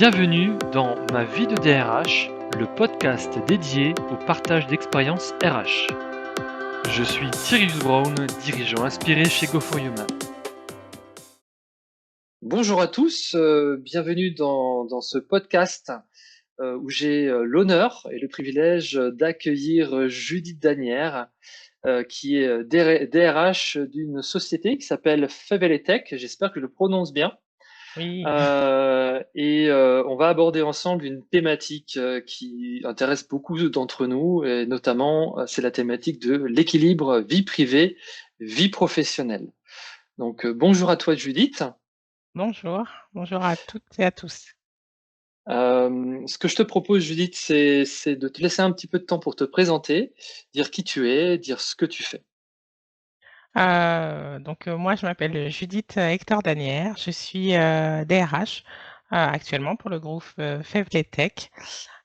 Bienvenue dans Ma vie de DRH, le podcast dédié au partage d'expériences RH. Je suis Thierry Brown, dirigeant inspiré chez Go4Human. Bonjour à tous, bienvenue dans ce podcast où j'ai l'honneur et le privilège d'accueillir Judith Danière, qui est DRH d'une société qui s'appelle Feveletech. J'espère que je le prononce bien. Oui, On va aborder ensemble une thématique qui intéresse beaucoup d'entre nous, et notamment c'est la thématique de l'équilibre vie privée, vie professionnelle. Donc bonjour à toi Judith. bonjour à toutes et à tous. Ce que je te propose Judith, c'est de te laisser un petit peu de temps pour te présenter, dire qui tu es, dire ce que tu fais. Moi, je m'appelle Judith Hector Danière. Je suis DRH actuellement pour le groupe Fevletech,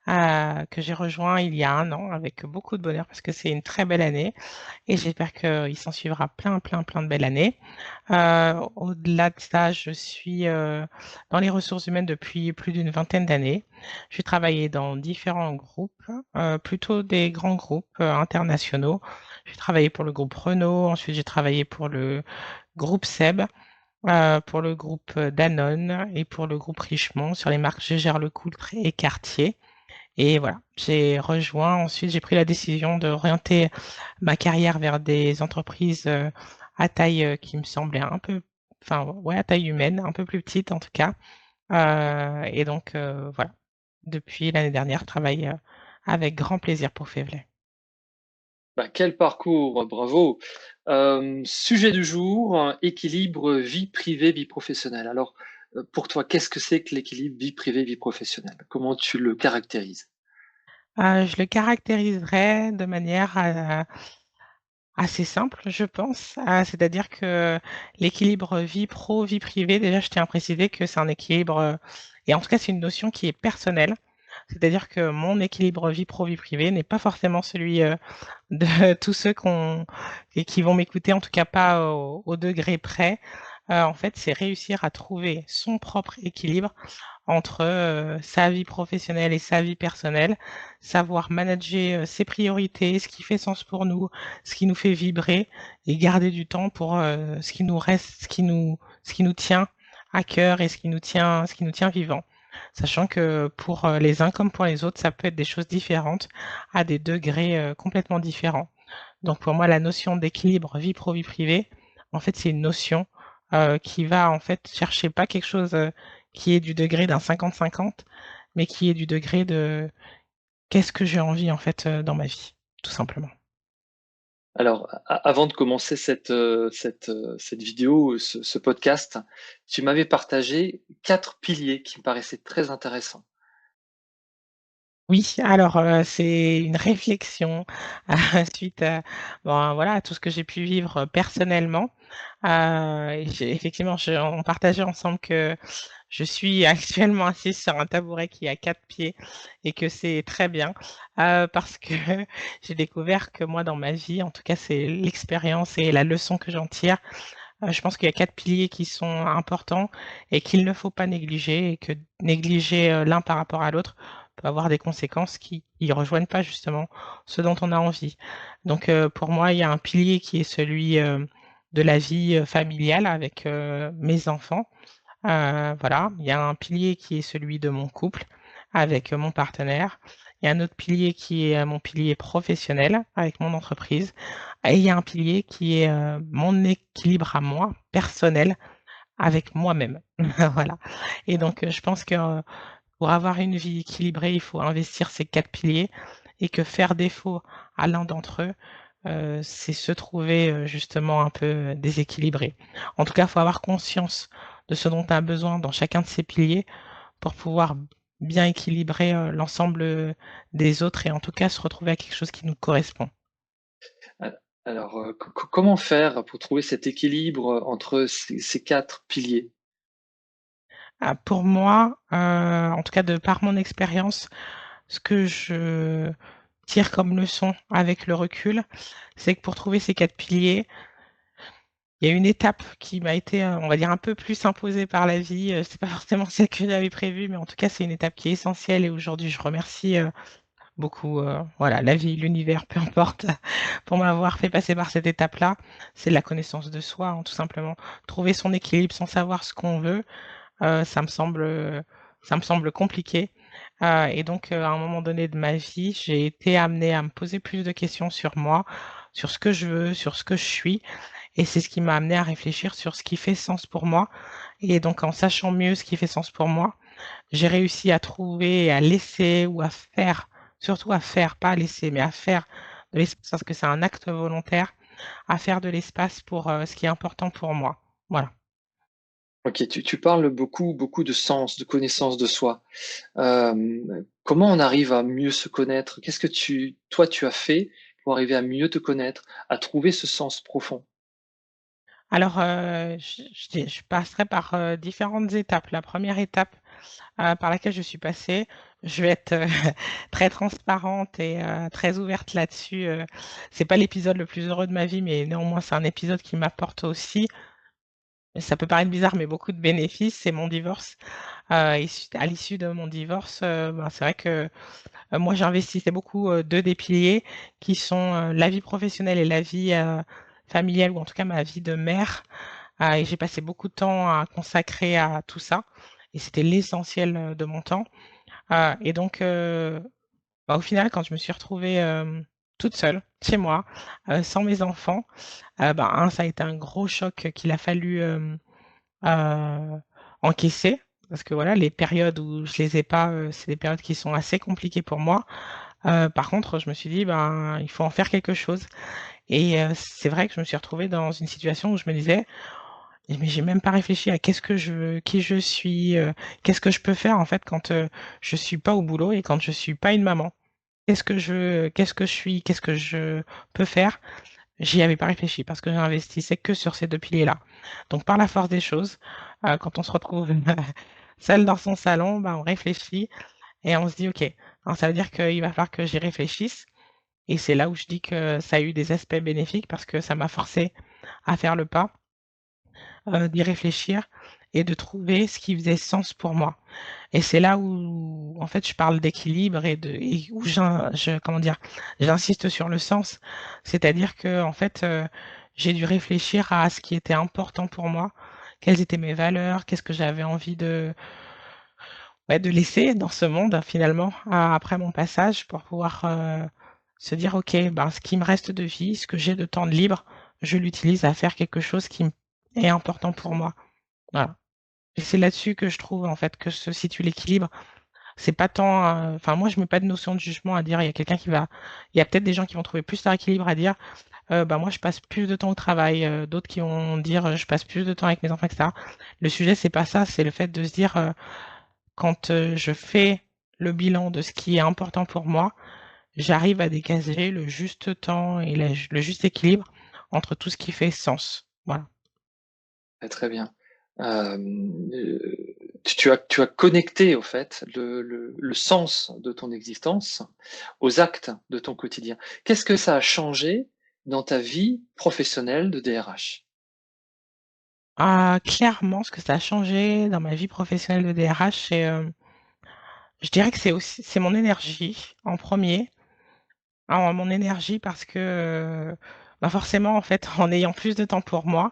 que j'ai rejoint il y a un an avec beaucoup de bonheur parce que c'est une très belle année et j'espère qu'il s'en suivra plein de belles années. Au-delà de ça, je suis dans les ressources humaines depuis plus d'une vingtaine d'années. J'ai travaillé dans différents groupes, plutôt des grands groupes internationaux. J'ai travaillé pour le groupe Renault, ensuite j'ai travaillé pour le groupe SEB, pour le groupe Danone et pour le groupe Richemont sur les marques Je gère le Coultre et Cartier. Et voilà, ensuite j'ai pris la décision d'orienter ma carrière vers des entreprises à taille qui me semblait un peu, enfin ouais, à taille humaine, un peu plus petite en tout cas. Voilà, depuis l'année dernière, je travaille avec grand plaisir pour Fevlet. Bah, quel parcours, bravo. Sujet du jour, équilibre vie privée, vie professionnelle. Alors, pour toi, qu'est-ce que c'est que l'équilibre vie privée, vie professionnelle? Comment tu le caractérises? Je le caractériserais de manière assez simple, je pense. C'est-à-dire que l'équilibre vie pro, vie privée, déjà, je tiens à préciser que c'est un équilibre, et en tout cas, c'est une notion qui est personnelle. C'est-à-dire que mon équilibre vie pro, vie privée n'est pas forcément celui de tous ceux et qui vont m'écouter, en tout cas pas au degré près. En fait, c'est réussir à trouver son propre équilibre entre sa vie professionnelle et sa vie personnelle, savoir manager ses priorités, ce qui fait sens pour nous, ce qui nous fait vibrer et garder du temps pour ce qui nous reste, ce qui nous tient à cœur et ce qui nous tient vivant. Sachant que pour les uns comme pour les autres, ça peut être des choses différentes à des degrés complètement différents. Donc pour moi, la notion d'équilibre vie pro, vie privée, en fait, c'est une notion qui va en fait chercher pas quelque chose qui est du degré d'un 50-50, mais qui est du degré de qu'est-ce que j'ai envie en fait dans ma vie, tout simplement. Alors, avant de commencer cette vidéo, ce podcast, tu m'avais partagé 4 piliers qui me paraissaient très intéressants. Oui, alors, c'est une réflexion suite à bon, voilà, à tout ce que j'ai pu vivre personnellement. Et j'ai effectivement, on partageait ensemble que je suis actuellement assise sur un tabouret qui a 4 pieds et que c'est très bien, parce que j'ai découvert que moi, dans ma vie, en tout cas, c'est l'expérience et la leçon que j'en tire. Je pense qu'il y a 4 piliers qui sont importants et qu'il ne faut pas négliger et que négliger, l'un par rapport à l'autre peut avoir des conséquences qui ne rejoignent pas justement ce dont on a envie. Donc, pour moi, il y a un pilier qui est celui, de la vie, familiale avec, mes enfants. Voilà, il y a un pilier qui est celui de mon couple avec, mon partenaire. Il y a un autre pilier qui est, mon pilier professionnel avec mon entreprise et il y a un pilier qui est, mon équilibre à moi, personnel, avec moi-même. Voilà et donc, je pense que, pour avoir une vie équilibrée, il faut investir ces 4 piliers et que faire défaut à l'un d'entre eux, c'est se trouver, justement un peu déséquilibré. En tout cas, il faut avoir conscience de ce dont tu as besoin dans chacun de ces piliers pour pouvoir bien équilibrer, l'ensemble, des autres et en tout cas se retrouver à quelque chose qui nous correspond. Al alors, comment faire pour trouver cet équilibre entre ces 4 piliers? Pour moi, en tout cas de par mon expérience, ce que je tire comme leçon avec le recul, c'est que pour trouver ces 4 piliers, il y a une étape qui m'a été, on va dire un peu plus imposée par la vie, c'est pas forcément celle que j'avais prévue, mais en tout cas, c'est une étape qui est essentielle et aujourd'hui je remercie, beaucoup, voilà, la vie, l'univers, peu importe, pour m'avoir fait passer par cette étape-là. C'est la connaissance de soi, hein, tout simplement. Trouver son équilibre sans savoir ce qu'on veut, ça me semble, compliqué, et donc à un moment donné de ma vie, j'ai été amenée à me poser plus de questions sur moi, sur ce que je veux, sur ce que je suis et c'est ce qui m'a amenée à réfléchir sur ce qui fait sens pour moi et donc en sachant mieux ce qui fait sens pour moi, j'ai réussi à trouver et à laisser ou à faire, surtout à faire, pas à laisser, mais à faire de l'espace parce que c'est un acte volontaire, à faire de l'espace pour, ce qui est important pour moi. Voilà. OK, tu parles beaucoup de sens, de connaissance de soi. Comment on arrive à mieux se connaître? Qu'est-ce que tu as fait pour arriver à mieux te connaître, à trouver ce sens profond? Alors, je passerai par, différentes étapes. La première étape, par laquelle je suis passée, je vais être, très transparente et très ouverte là-dessus, c'est pas l'épisode le plus heureux de ma vie, mais néanmoins, c'est un épisode qui m'apporte aussi, ça peut paraître bizarre, mais beaucoup de bénéfices, c'est mon divorce. À l'issue de mon divorce, ben, c'est vrai que, moi, j'investissais beaucoup, 2 des piliers qui sont, la vie professionnelle et la vie, familiale ou en tout cas ma vie de mère. Et j'ai passé beaucoup de temps à consacrer à tout ça et c'était l'essentiel, de mon temps. Et donc, bah, au final, quand je me suis retrouvée, toute seule, chez moi, sans mes enfants, bah, ça a été un gros choc qu'il a fallu, encaisser parce que voilà, les périodes où je les ai pas, c'est des périodes qui sont assez compliquées pour moi. Par contre, je me suis dit: «Ben, il faut en faire quelque chose» et c'est vrai que je me suis retrouvée dans une situation où je me disais: mais j'ai même pas réfléchi à qu'est-ce que je veux, qui je suis, qu'est-ce que je peux faire en fait quand, je suis pas au boulot et quand je suis pas une maman? Qu'est-ce que je veux? Qu'est-ce que je suis? Qu'est-ce que je peux faire? J'y avais pas réfléchi parce que j'investissais que sur ces 2 piliers-là. Donc par la force des choses, quand on se retrouve seul dans son salon, bah, on réfléchit et on se dit: «OK, hein, ça veut dire qu'il va falloir que j'y réfléchisse» et c'est là où je dis que ça a eu des aspects bénéfiques parce que ça m'a forcée à faire le pas, d'y réfléchir et de trouver ce qui faisait sens pour moi. Et c'est là où, en fait, je parle d'équilibre et où comment dire? J'insiste sur le sens. C'est-à-dire que en fait, j'ai dû réfléchir à ce qui était important pour moi. Quelles étaient mes valeurs? Qu'est-ce que j'avais envie de ouais, de laisser dans ce monde finalement, après mon passage pour pouvoir, se dire: «OK, ben, ce qui me reste de vie, ce que j'ai de temps de libre, je l'utilise à faire quelque chose qui est important pour moi». Voilà. Et c'est là-dessus que je trouve, en fait, que se situe l'équilibre. C'est pas tant, enfin moi je mets pas de notion de jugement à dire il y a peut-être des gens qui vont trouver plus leur équilibre à dire, bah, moi je passe plus de temps au travail, d'autres qui vont dire, je passe plus de temps avec mes enfants et cetera. Le sujet c'est pas ça, c'est le fait de se dire, quand, je fais le bilan de ce qui est important pour moi, j'arrive à dégager le juste temps et le juste équilibre entre tout ce qui fait sens. Voilà. Très, très bien. Tu as connecté au fait le sens de ton existence aux actes de ton quotidien. Qu'est-ce que ça a changé dans ta vie professionnelle de DRH? Ah, clairement, ce que ça a changé dans ma vie professionnelle de DRH, c'est, je dirais que c'est mon énergie en premier. Mon énergie parce que, bah, forcément, en fait, en ayant plus de temps pour moi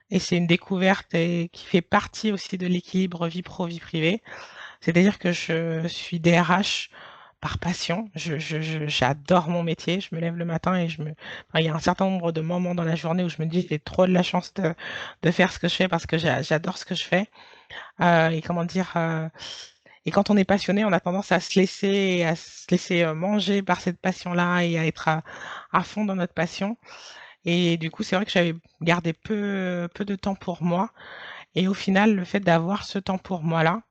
et c'est une découverte et qui fait partie aussi de l'équilibre vie pro, vie privée. C'est-à-dire que je suis DRH par passion. J'adore mon métier. Je me lève le matin et enfin, il y a un certain nombre de moments dans la journée où je me dis: «J'ai trop de la chance de faire ce que je fais parce que j'adore ce que je fais». Et comment dire? Et quand on est passionné, on a tendance à se laisser, manger par cette passion-là et à être à fond dans notre passion et du coup, c'est vrai que j'avais gardé peu de temps pour moi et au final, le fait d'avoir ce temps pour moi-là,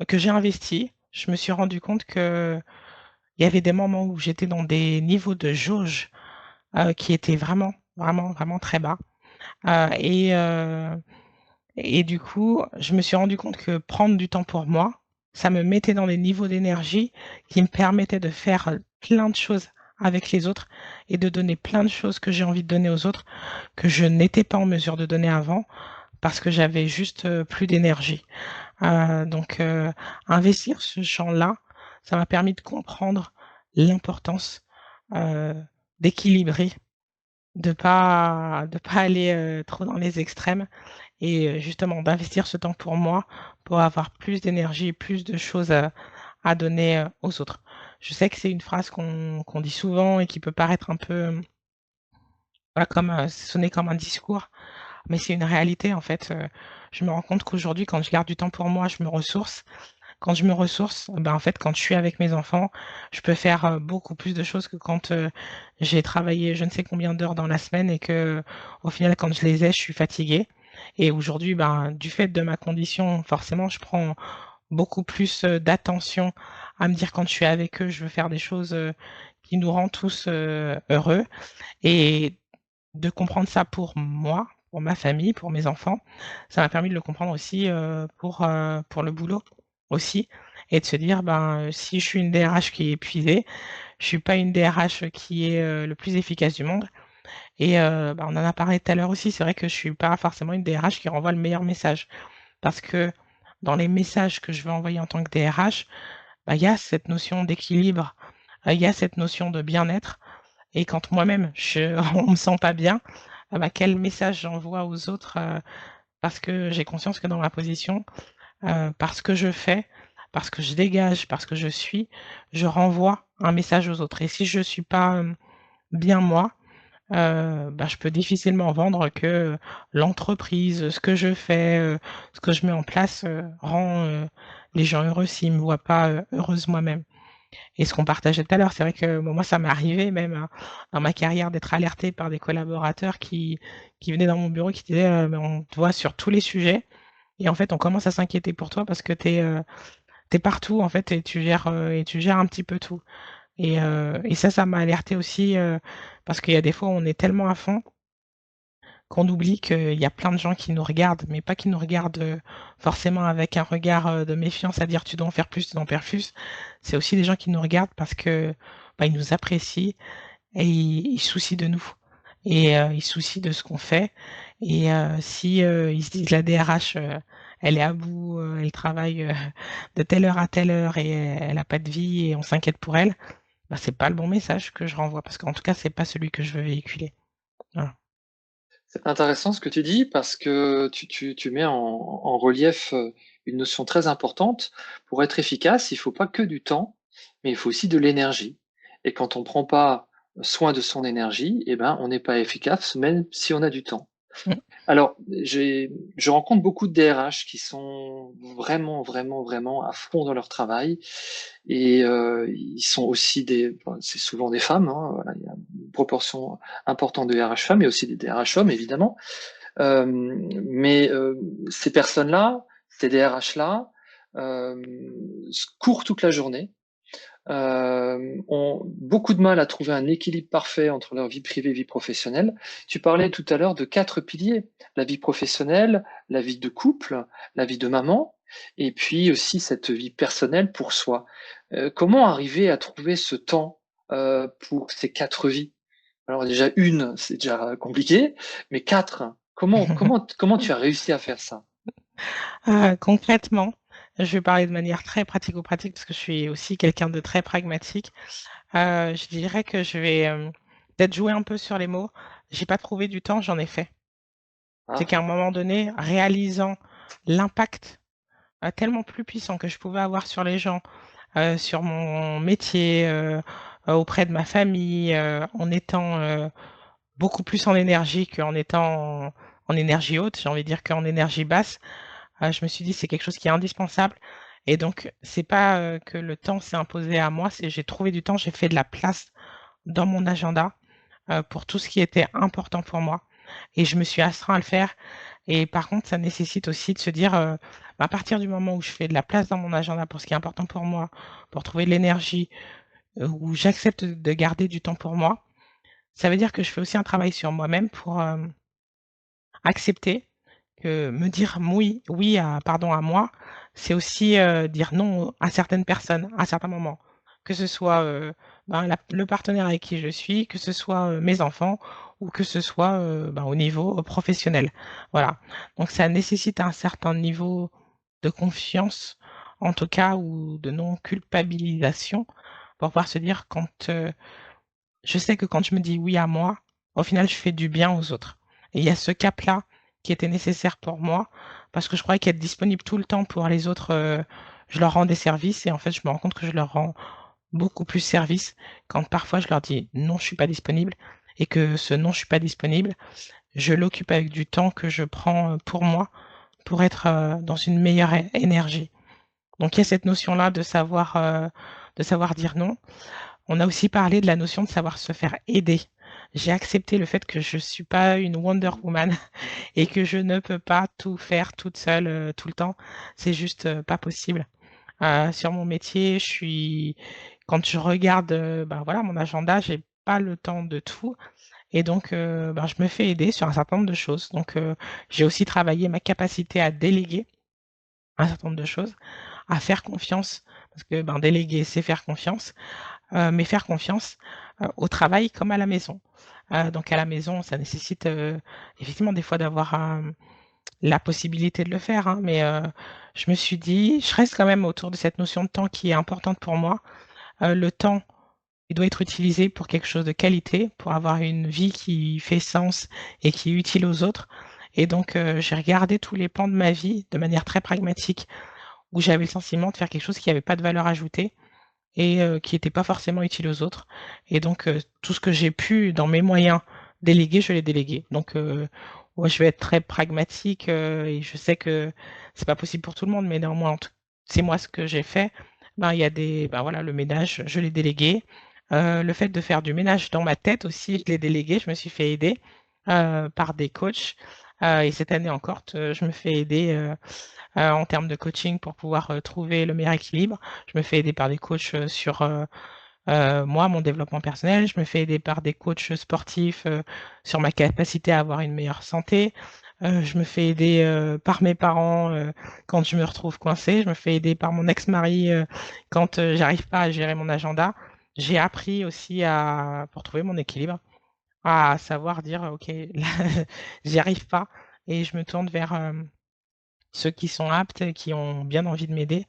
que j'ai investi, je me suis rendu compte qu'il y avait des moments où j'étais dans des niveaux de jauge, qui étaient vraiment, vraiment, vraiment très bas, heu et heu et du coup, je me suis rendu compte que prendre du temps pour moi, ça me mettait dans des niveaux d'énergie qui me permettaient de faire, plein de choses avec les autres et de donner plein de choses que j'ai envie de donner aux autres, que je n'étais pas en mesure de donner avant parce que j'avais juste, plus d'énergie. Donc investir ce champ-là, ça m'a permis de comprendre l'importance, heu, d'équilibrer, de pas aller, trop dans les extrêmes et justement d'investir ce temps pour moi, pour avoir plus d'énergie et plus de choses à donner, aux autres. Je sais que c'est une phrase qu'on dit souvent et qui peut paraître un peu, voilà, comme, sonner comme un discours, mais c'est une réalité en fait. Je me rends compte qu'aujourd'hui, quand je garde du temps pour moi, je me ressource. Quand je me ressource, ben, en fait, quand je suis avec mes enfants, je peux faire, beaucoup plus de choses que quand, j'ai travaillé je ne sais combien d'heures dans la semaine et qu'au final, quand je les ai, je suis fatiguée et aujourd'hui, ben, du fait de ma condition, forcément, je prends beaucoup plus, d'attention à me dire quand je suis avec eux, je veux faire des choses, qui nous rendent tous, heureux et de comprendre ça pour moi, pour ma famille, pour mes enfants, ça m'a permis de le comprendre aussi, pour le boulot aussi et de se dire: «Ben, si je suis une DRH qui est épuisée, je suis pas une DRH qui est, le plus efficace du monde» et bah, on en a parlé tout à l'heure aussi, c'est vrai que je suis pas forcément une DRH qui renvoie le meilleur message. Parce que dans les messages que je veux envoyer en tant que DRH, bah, il y a cette notion d'équilibre, il y a cette notion de bien-être et quand moi-même on me sent pas bien, ah bah, quel message j'envoie aux autres, parce que j'ai conscience que dans ma position, parce que je fais, parce que je dégage, parce que je suis, je renvoie un message aux autres et si je suis pas, bien moi, bah, je peux difficilement vendre que l'entreprise, ce que je fais, ce que je mets en place, rend, les gens heureux s'ils me voient pas, heureuse moi-même. Et ce qu'on partageait tout à l'heure, c'est vrai que bon, moi, ça m'est arrivé même, dans ma carrière d'être alertée par des collaborateurs qui venaient dans mon bureau, qui disaient: «Mais on te voit sur tous les sujets et en fait, on commence à s'inquiéter pour toi parce que tu es partout en fait et tu gères un petit peu tout». Et ça m'a alertée aussi, parce qu'il y a des fois où on est tellement à fond qu'on oublie qu'il y a plein de gens qui nous regardent, mais pas qui nous regardent, forcément avec un regard, de méfiance à dire: «Tu dois en faire plus, tu dois en faire plus». C'est aussi des gens qui nous regardent parce que, bah, ils nous apprécient et ils se soucient de nous et ils se soucient de ce qu'on fait et si, ils se disent: «La DRH, elle est à bout, elle travaille, de telle heure à telle heure et elle a pas de vie et on s'inquiète pour elle», bah, c'est pas le bon message que je renvoie parce qu'en tout cas, c'est pas celui que je veux véhiculer. Voilà. C'est intéressant ce que tu dis parce que tu mets en relief, une notion très importante. Pour être efficace, il faut pas que du temps, mais il faut aussi de l'énergie et quand on prend pas soin de son énergie et ben, on n'est pas efficace même si on a du temps. Mmh. Alors, je rencontre beaucoup de DRH qui sont vraiment, vraiment, vraiment à fond dans leur travail et ils sont aussi c'est souvent des femmes, hein, voilà, il y a une proportion importante de RH femmes, mais aussi des DRH hommes évidemment. Mais ces personnes-là, ces DRH-là, courent toute la journée, ont beaucoup de mal à trouver un équilibre parfait entre leur vie privée et vie professionnelle. Tu parlais tout à l'heure de 4 piliers: la vie professionnelle, la vie de couple, la vie de maman et puis aussi cette vie personnelle pour soi. Comment arriver à trouver ce temps, pour ces 4 vies? Alors déjà une, c'est déjà compliqué, mais 4, comment tu as réussi à faire ça? Concrètement, je vais parler de manière très pratico-pratique parce que je suis aussi quelqu'un de très pragmatique. Je dirais que je vais, peut-être jouer un peu sur les mots. J'ai pas trouvé du temps, j'en ai fait. C'est Ah, qu'à un moment donné, réalisant l'impact, tellement plus puissant que je pouvais avoir sur les gens, sur mon métier, auprès de ma famille, en étant, beaucoup plus en énergie qu'en étant en énergie haute, j'ai envie de dire qu'en énergie basse. Je me suis dit: «C'est quelque chose qui est indispensable» et donc c'est pas, que le temps s'est imposé à moi, c'est j'ai trouvé du temps, j'ai fait de la place dans mon agenda, pour tout ce qui était important pour moi et je me suis astreint à le faire et par contre, ça nécessite aussi de se dire, bah, à partir du moment où je fais de la place dans mon agenda pour ce qui est important pour moi, pour trouver de l'énergie, où j'accepte de garder du temps pour moi, ça veut dire que je fais aussi un travail sur moi-même pour, accepter que me dire oui à moi, c'est aussi, dire non à certaines personnes, à certains moments. que ce soit, le partenaire avec qui je suis, que ce soit, mes enfants ou que ce soit, au niveau, professionnel. Voilà. Donc ça nécessite un certain niveau de confiance, en tout cas, ou de non culpabilisation pour pouvoir se dire je sais que quand je me dis «oui» à moi, au final, je fais du bien aux autres et il y a ce cap-là qui était nécessaire pour moi parce que je croyais qu'être disponible tout le temps pour les autres, je leur rends des services et en fait, je me rends compte que je leur rends beaucoup plus service quand parfois je leur dis: «Non, je suis pas disponible» et que ce «non, je suis pas disponible», je l'occupe avec du temps que je prends, pour moi, pour être, dans une meilleure énergie. Donc il y a cette notion-là de savoir dire non. On a aussi parlé de la notion de savoir se faire aider. J'ai accepté le fait que je suis pas une Wonder Woman et que je ne peux pas tout faire toute seule, tout le temps. C'est juste, pas possible. Sur mon métier, quand je regarde, voilà, mon agenda, j'ai pas le temps de tout et donc je me fais aider sur un certain nombre de choses. Donc j'ai aussi travaillé ma capacité à déléguer un certain nombre de choses, à faire confiance parce que, déléguer, c'est faire confiance. Mais faire confiance, au travail comme à la maison. Donc à la maison, ça nécessite, effectivement des fois d'avoir, la possibilité de le faire, hein, mais je me suis dit: «Je reste quand même autour de cette notion de temps qui est importante pour moi». Le temps, il doit être utilisé pour quelque chose de qualité, pour avoir une vie qui fait sens et qui est utile aux autres et donc j'ai regardé tous les pans de ma vie de manière très pragmatique, où j'avais le sentiment de faire quelque chose qui avait pas de valeur ajoutée et qui était pas forcément utile aux autres et donc tout ce que j'ai pu, dans mes moyens, déléguer, je l'ai délégué. Donc ouais, je vais être très pragmatique, et je sais que c'est pas possible pour tout le monde, mais néanmoins, c'est moi ce que j'ai fait. Il y a voilà, le ménage, je l'ai délégué. Le fait de faire du ménage dans ma tête aussi, je l'ai délégué. Je me suis fait aider, par des coachs, et cette année encore, je me fais aider, en termes de coaching pour pouvoir, trouver le meilleur équilibre. Je me fais aider par des coachs, sur, moi, mon développement personnel. Je me fais aider par des coachs sportifs, sur ma capacité à avoir une meilleure santé. Je me fais aider, par mes parents, quand je me retrouve coincée. Je me fais aider par mon ex-mari, quand, j'arrive pas à gérer mon agenda. J'ai appris aussi pour trouver mon équilibre, à savoir dire: «OK, là, j'y arrive pas» et je me tourne vers, ceux qui sont aptes et qui ont bien envie de m'aider,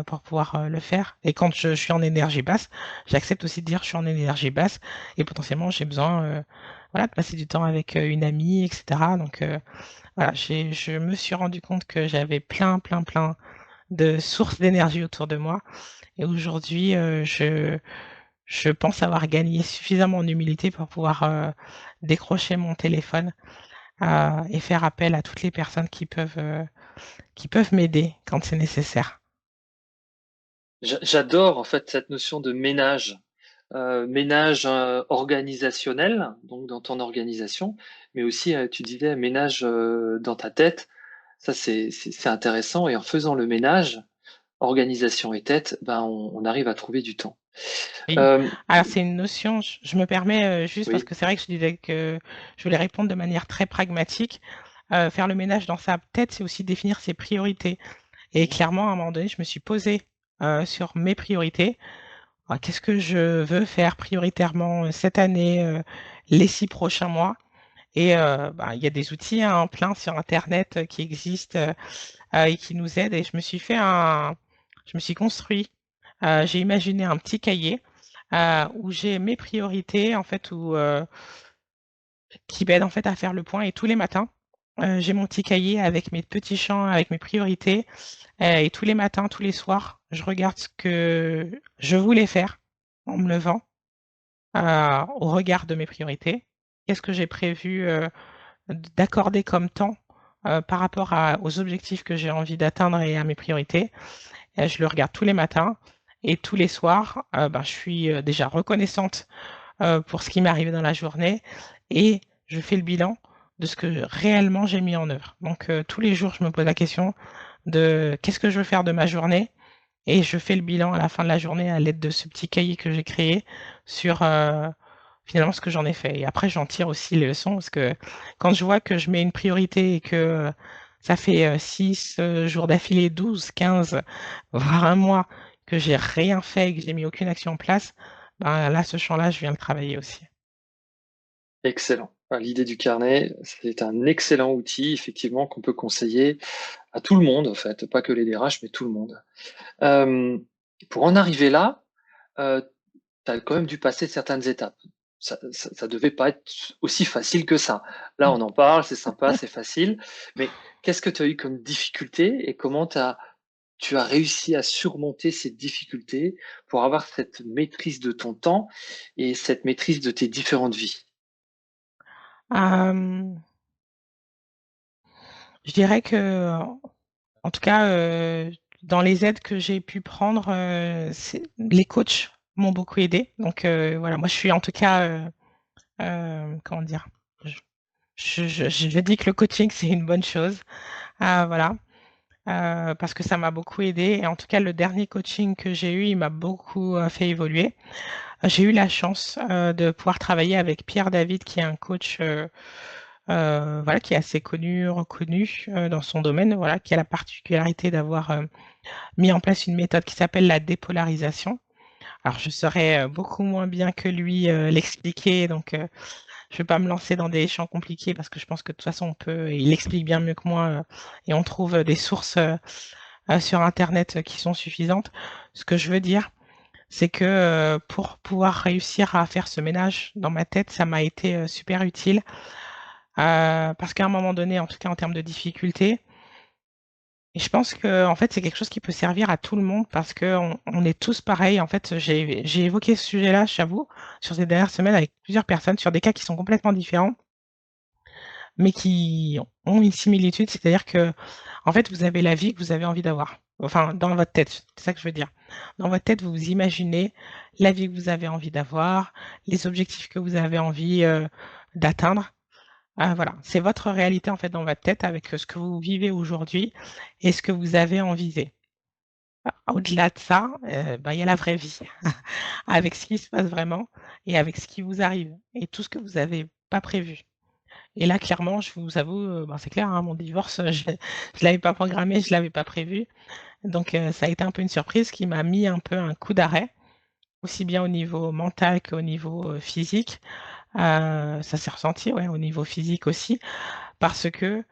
pour pouvoir, le faire et quand je suis en énergie basse, j'accepte aussi de dire: «Je suis en énergie basse» et potentiellement j'ai besoin, voilà, de passer du temps avec, une amie et cetera donc voilà, je me suis rendu compte que j'avais plein, plein, plein de sources d'énergie autour de moi et aujourd'hui, je pense avoir gagné suffisamment en humilité pour pouvoir, décrocher mon téléphone, et faire appel à toutes les personnes qui peuvent m'aider quand c'est nécessaire. J'adore en fait cette notion de ménage, ménage, organisationnel, donc dans ton organisation, mais aussi, tu disais ménage, dans ta tête. Ça, c'est intéressant et en faisant le ménage, organisation et tête, on arrive à trouver du temps. Oui, Hem, alors c'est une notion, je me permets, juste parce oui, que c'est vrai que je disais que je voulais répondre de manière très pragmatique. Faire le ménage dans sa tête, c'est aussi définir ses priorités et mmh, clairement, à un moment donné, je me suis posée, sur mes priorités. Qu'est-ce que je veux faire prioritairement, cette année, les 6 prochains mois? Et il y a des outils, hein, plein sur internet, qui existent, et qui nous aident et je me suis construit, j'ai imaginé un petit cahier, où j'ai mes priorités en fait, qui m'aident en fait à faire le point et tous les matins, j'ai mon petit cahier avec mes petits champs, avec mes priorités, et tous les matins, tous les soirs, je regarde ce que je voulais faire en me levant, au regard de mes priorités. Qu'est-ce que j'ai prévu, d'accorder comme temps, par rapport aux objectifs que j'ai envie d'atteindre et à mes priorités. Je le regarde tous les matins et tous les soirs, je suis, déjà reconnaissante, pour ce qui m'est arrivé dans la journée et je fais le bilan de ce que réellement j'ai mis en œuvre. Donc tous les jours, je me pose la question de: «Qu'est-ce que je veux faire de ma journée?» et je fais le bilan à la fin de la journée à l'aide de ce petit cahier que j'ai créé sur, finalement ce que j'en ai fait et après j'en tire aussi les leçons parce que quand je vois que je mets une priorité et que, ça fait, 6, jours d'affilée, 12, 15, voire un mois que j'ai rien fait et que j'ai mis aucune action en place, ben là, ce champ-là, je viens le travailler aussi. Excellent. L'idée du carnet, c'est un excellent outil, effectivement, qu'on peut conseiller à tout le monde, en fait, pas que les DRH, mais tout le monde. Hem, pour en arriver là, tu as quand même dû passer certaines étapes. Ça devait pas être aussi facile que ça. Là, Mmh. on en parle, c'est sympa, c'est facile, mais qu'est-ce que tu as eu comme difficulté et comment tu as réussi à surmonter ces difficultés pour avoir cette maîtrise de ton temps et cette maîtrise de tes différentes vies? Hem, je dirais que, en tout cas, dans les aides que j'ai pu prendre, c'est les coachs m'ont beaucoup aidée. Donc voilà, moi je suis en tout cas, comment dire? Je je dis que le coaching, c'est une bonne chose. Voilà, parce que ça m'a beaucoup aidée et en tout cas, le dernier coaching que j'ai eu, il m'a beaucoup, fait évoluer. J'ai eu la chance, de pouvoir travailler avec Pierre David qui est un coach, voilà, qui est assez connu, reconnu, dans son domaine, voilà, qui a la particularité d'avoir, mis en place une méthode qui s'appelle la dépolarisation. Alors je saurais, beaucoup moins bien que lui, l'expliquer donc je vais pas me lancer dans des champs compliqués parce que je pense que de toute façon on peut il l'explique bien mieux que moi, et on trouve, des sources, sur internet, qui sont suffisantes. Ce que je veux dire, c'est que, pour pouvoir réussir à faire ce ménage dans ma tête, ça m'a été, super utile, parce qu'à un moment donné, en tout cas en termes de difficulté et je pense qu'en fait, c'est quelque chose qui peut servir à tout le monde parce qu'on est tous pareils. En fait, j'ai évoqué ce sujet-là, j'avoue, sur ces dernières semaines avec plusieurs personnes sur des cas qui sont complètement différents, mais qui ont une similitude. C'est-à-dire que, en fait, vous avez la vie que vous avez envie d'avoir. Enfin, dans votre tête, c'est ça que je veux dire. Dans votre tête, vous vous imaginez la vie que vous avez envie d'avoir, les objectifs que vous avez envie, d'atteindre. Voilà, c'est votre réalité, en fait, dans votre tête avec, ce que vous vivez aujourd'hui et ce que vous avez en visée. Au-delà de ça, bah, il y a la vraie vie, avec ce qui se passe vraiment et avec ce qui vous arrive et tout ce que vous avez pas prévu. Et là, clairement, je vous avoue, ben, c'est clair, hein, mon divorce, je l'avais pas programmé, je l'avais pas prévu. Donc ça a été un peu une surprise qui m'a mis un peu un coup d'arrêt, aussi bien au niveau mental qu'au niveau, physique. Ça s'est ressenti, ouais, au niveau physique aussi parce que,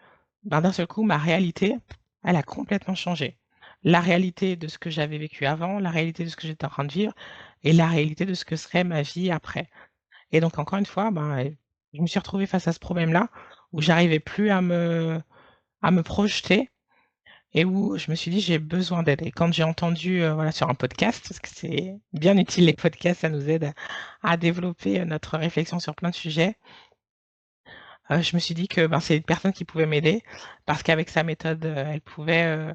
ben, d'un seul coup, ma réalité, elle a complètement changé. La réalité de ce que j'avais vécu avant, la réalité de ce que j'étais en train de vivre et la réalité de ce que serait ma vie après. Et donc encore une fois, ben, je me suis retrouvée face à ce problème-là, où j'arrivais plus à me projeter et où je me suis dit: «J'ai besoin d'aide» et quand j'ai entendu, voilà, sur un podcast, parce que c'est bien utile les podcasts, ça nous aide à développer, notre réflexion sur plein de sujets. Je me suis dit que, ben, c'est une personne qui pouvait m'aider parce qu'avec sa méthode, elle pouvait,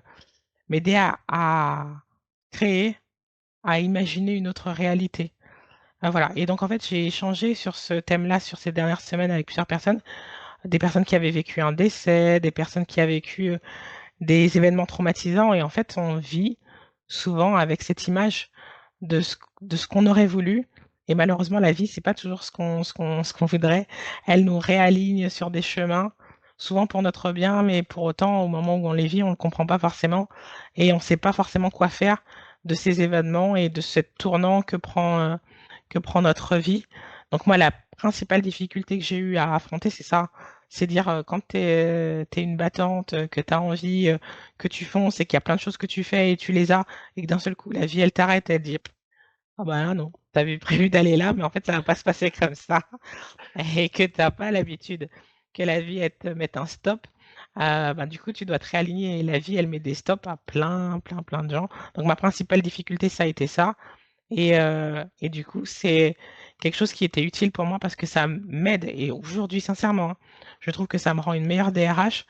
m'aider à créer, à imaginer une autre réalité. Voilà et donc en fait, j'ai échangé sur ce thème-là sur ces dernières semaines avec plusieurs personnes, des personnes qui avaient vécu un décès, des personnes qui avaient vécu, des événements traumatisants et en fait, on vit souvent avec cette image de ce qu'on aurait voulu et malheureusement la vie, c'est pas toujours ce qu'on voudrait. Elle nous réaligne sur des chemins, souvent pour notre bien, mais pour autant, au moment où on les vit, on ne comprend pas forcément et on ne sait pas forcément quoi faire de ces événements et de ce tournant que prend notre vie. Donc moi, la principale difficulté que j'ai eu à affronter, c'est ça. C'est dire, quand tu es, une battante, que tu as envie, que tu fonces et qu'il y a plein de choses que tu fais et tu les as et que d'un seul coup la vie elle t'arrête, elle dit: «Ah bah là non, tu avais prévu d'aller là, mais en fait ça va pas se passer comme ça» et que tu as pas l'habitude que la vie elle te mette un stop, bah, du coup tu dois te réaligner et la vie elle met des stops à plein, plein, plein de gens. Donc ma principale difficulté ça a été ça et du coup, c'est quelque chose qui était utile pour moi parce que ça m'aide et aujourd'hui sincèrement, hein, je trouve que ça me rend une meilleure DRH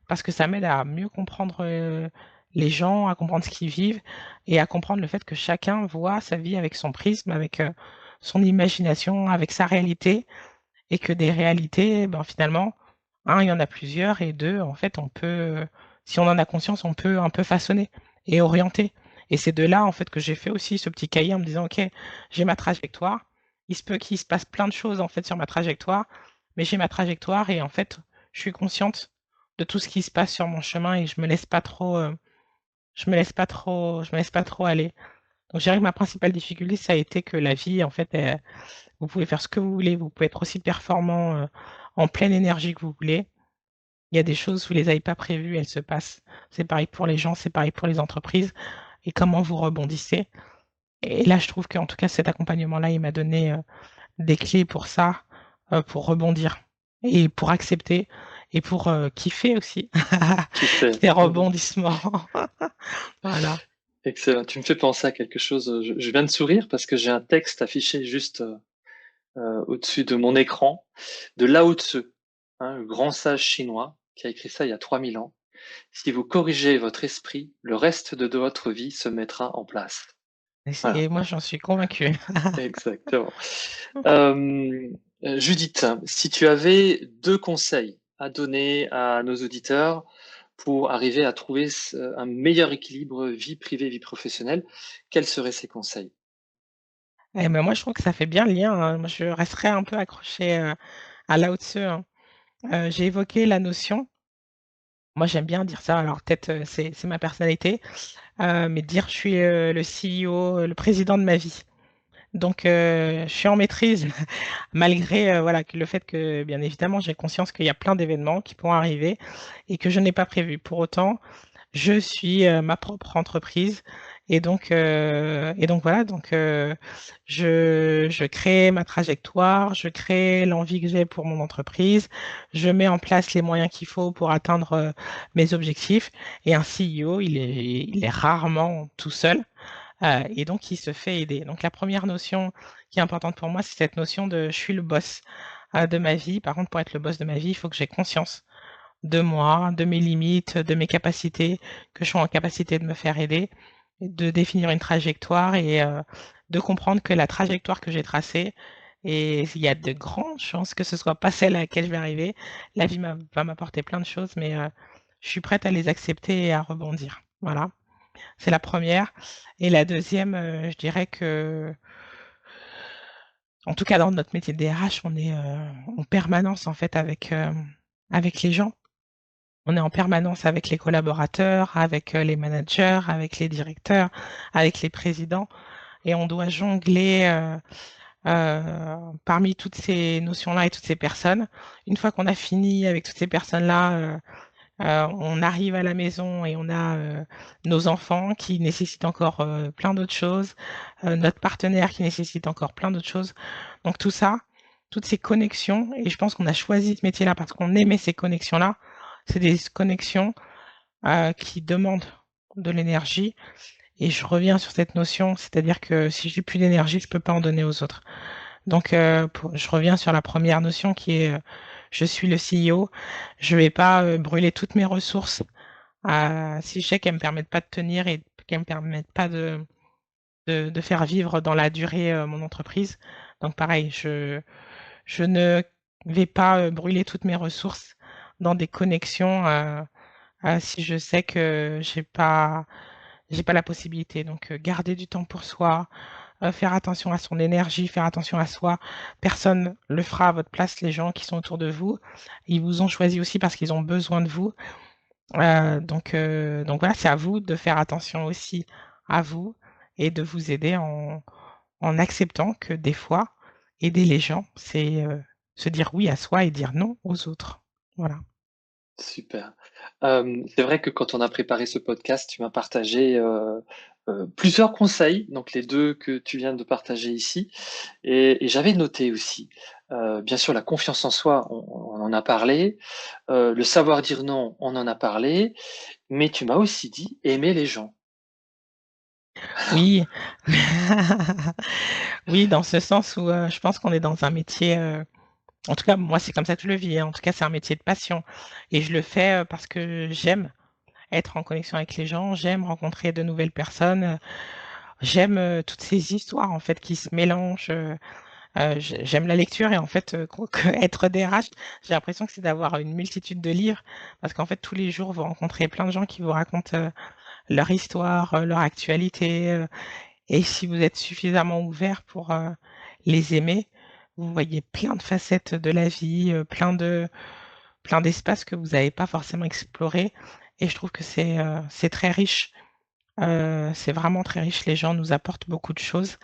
parce que ça m'aide à mieux comprendre, les gens, à comprendre ce qu'ils vivent et à comprendre le fait que chacun voit sa vie avec son prisme, avec, son imagination, avec sa réalité et que des réalités, ben, finalement, il y en a plusieurs et 2 en fait, on peut, si on en a conscience, on peut un peu façonner et orienter et c'est de là, en fait, que j'ai fait aussi ce petit cahier en me disant: «OK, j'ai ma trajectoire. Il se peut qu'il se passe plein de choses, en fait, sur ma trajectoire, mais j'ai ma trajectoire et en fait, je suis consciente de tout ce qui se passe sur mon chemin et je me laisse pas trop aller». Donc je dirais que ma principale difficulté, ça a été que la vie, en fait, vous pouvez faire ce que vous voulez, vous pouvez être aussi performant, en pleine énergie que vous voulez. Il y a des choses, vous les avez pas prévues, elles se passent. C'est pareil pour les gens, c'est pareil pour les entreprises et comment vous rebondissez. Et là, je trouve qu'en tout cas, cet accompagnement-là, il m'a donné, des clés pour ça, pour rebondir et pour accepter et pour, kiffer aussi Qui fait. ces rebondissements. Voilà. Excellent. Tu me fais penser à quelque chose. Je viens de sourire parce que j'ai un texte affiché juste au-dessus de mon écran de Lao Tzu, hein, le grand sage chinois qui a écrit ça il y a 3000 ans. Si vous corrigez votre esprit, le reste de votre vie se mettra en place. Voilà, Et moi, j'en suis convaincue. exactement. Judith, si tu avais 2 conseils à donner à nos auditeurs pour arriver à trouver un meilleur équilibre vie privée, vie professionnelle, quels seraient ces conseils? Eh ben, moi, je trouve que ça fait bien le lien, hein. Moi, je resterais un peu accrochée, à Lao Tzu, hein. J'ai évoqué la notion moi, j'aime bien dire ça, alors peut-être, c'est ma personnalité, mais dire: «Je suis, le CEO, le président de ma vie». Donc je suis en maîtrise malgré, voilà, que le fait que, bien évidemment, j'ai conscience qu'il y a plein d'événements qui pourront arriver et que je n'ai pas prévu. Pour autant, je suis, ma propre entreprise et donc voilà, donc je crée ma trajectoire, je crée l'envie que j'ai pour mon entreprise, je mets en place les moyens qu'il faut pour atteindre, mes objectifs et un CEO, il est rarement tout seul, et donc il se fait aider. Donc la première notion qui est importante pour moi, c'est cette notion de: «Je suis le boss, de ma vie». Par contre, pour être le boss de ma vie, il faut que j'ai conscience de moi, de mes limites, de mes capacités, que je sois en capacité de me faire aider, de définir une trajectoire et de comprendre que la trajectoire que j'ai tracée et il y a de grandes chances que ce soit pas celle à laquelle je vais arriver. La vie va m'apporter plein de choses, mais je suis prête à les accepter et à rebondir. Voilà, c'est la première. Et la deuxième, je dirais que, en tout cas dans notre métier de DRH, on est, en permanence en fait avec les gens. On est en permanence avec les collaborateurs, avec, les managers, avec les directeurs, avec les présidents et on doit jongler, parmi toutes ces notions-là et toutes ces personnes. Une fois qu'on a fini avec toutes ces personnes-là, on arrive à la maison et on a, nos enfants qui nécessitent encore, plein d'autres choses, notre partenaire qui nécessite encore plein d'autres choses. Donc tout ça, toutes ces connexions et je pense qu'on a choisi ce métier-là parce qu'on aimait ces connexions-là. C'est des connexions qui demandent de l'énergie et je reviens sur cette notion, c'est-à-dire que si j'ai plus d'énergie, je peux pas en donner aux autres. Donc pour je reviens sur la première notion qui est, je suis le CEO, je vais pas, brûler toutes mes ressources, si je sais qu'elles me permettent pas de tenir et qu'elles me permettent pas de faire vivre dans la durée, mon entreprise. Donc pareil, je ne vais pas, brûler toutes mes ressources dans des connexions, si je sais que j'ai pas la possibilité. Donc garder du temps pour soi, faire attention à son énergie, faire attention à soi. Personne le fera à votre place, les gens qui sont autour de vous. Ils vous ont choisi aussi parce qu'ils ont besoin de vous. Donc voilà, c'est à vous de faire attention aussi à vous et de vous aider en acceptant que des fois, aider les gens, c'est, se dire oui à soi et dire non aux autres. Voilà. Super. C'est vrai que quand on a préparé ce podcast, tu m'as partagé, plusieurs conseils, donc les 2 que tu viens de partager ici et j'avais noté aussi, bien sûr la confiance en soi, on en a parlé, le savoir dire non, on en a parlé, mais tu m'as aussi dit aimer les gens. Oui. Oui, dans ce sens où, je pense qu'on est dans un métier, en tout cas moi c'est comme ça que je le vis, hein, en tout cas c'est un métier de passion et je le fais, parce que j'aime être en connexion avec les gens, j'aime rencontrer de nouvelles personnes, j'aime, toutes ces histoires en fait qui se mélangent, j'aime la lecture et en fait, que être DRH, j'ai l'impression que c'est d'avoir une multitude de livres parce qu'en fait tous les jours vous rencontrez plein de gens qui vous racontent, leur histoire, leur actualité, et si vous êtes suffisamment ouvert pour, les aimer, vous voyez plein de facettes de la vie, plein d'espaces que vous n'avez pas forcément explorés et je trouve que c'est très riche C'est vraiment très riche, les gens nous apportent beaucoup de choses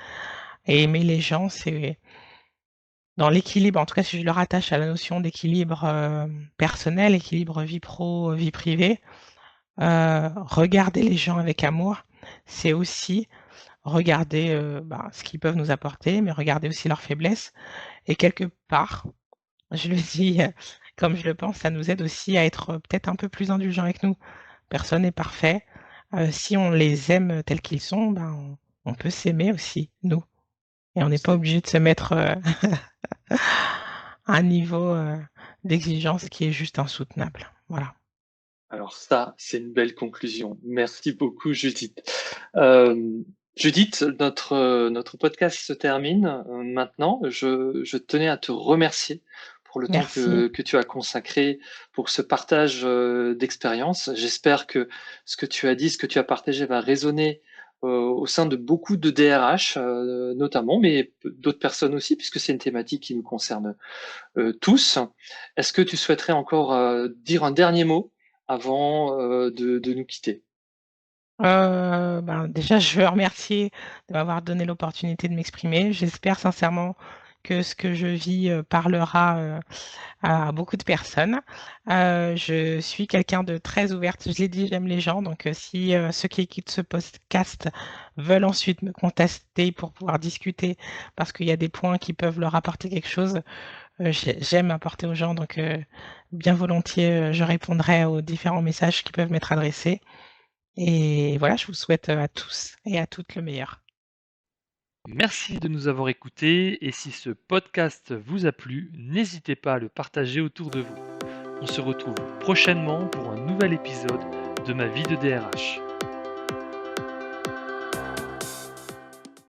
et aimer les gens, c'est dans l'équilibre, en tout cas si je le rattache à la notion d'équilibre, personnel, équilibre vie pro, vie privée, regarder les gens avec amour, c'est aussi regarder, ce qu'ils peuvent nous apporter, mais regarder aussi leurs faiblesses et quelque part, je le dis, comme je le pense, ça nous aide aussi à être, peut-être un peu plus indulgents avec nous. Personne n'est parfait, si on les aime tels qu'ils sont, on peut s'aimer aussi, nous, et on n'est pas C'est obligé de se mettre, à un niveau, d'exigence qui est juste insoutenable. Voilà. Alors ça, c'est une belle conclusion. Merci beaucoup Judith. Judith, notre podcast se termine, maintenant. Je tenais à te remercier pour le temps Merci. que tu as consacré pour ce partage, d'expérience. J'espère que ce que tu as dit, ce que tu as partagé va résonner, au sein de beaucoup de DRH, notamment, mais d'autres personnes aussi, puisque c'est une thématique qui nous concerne tous. Est-ce que tu souhaiterais encore dire un dernier mot avant de nous quitter? Déjà, je veux remercier de m'avoir donné l'opportunité de m'exprimer. J'espère sincèrement que ce que je vis, parlera, à beaucoup de personnes. Je suis quelqu'un de très ouverte, je l'ai dit, j'aime les gens, donc si, ceux qui écoutent ce podcast veulent ensuite me contacter pour pouvoir discuter parce qu'il y a des points qui peuvent leur apporter quelque chose, j'aime apporter aux gens, donc bien volontiers, je répondrai aux différents messages qui peuvent m'être adressés et voilà, je vous souhaite, à tous et à toutes le meilleur. Merci de nous avoir écoutés et si ce podcast vous a plu, n'hésitez pas à le partager autour de vous. On se retrouve prochainement pour un nouvel épisode de ma vie de DRH.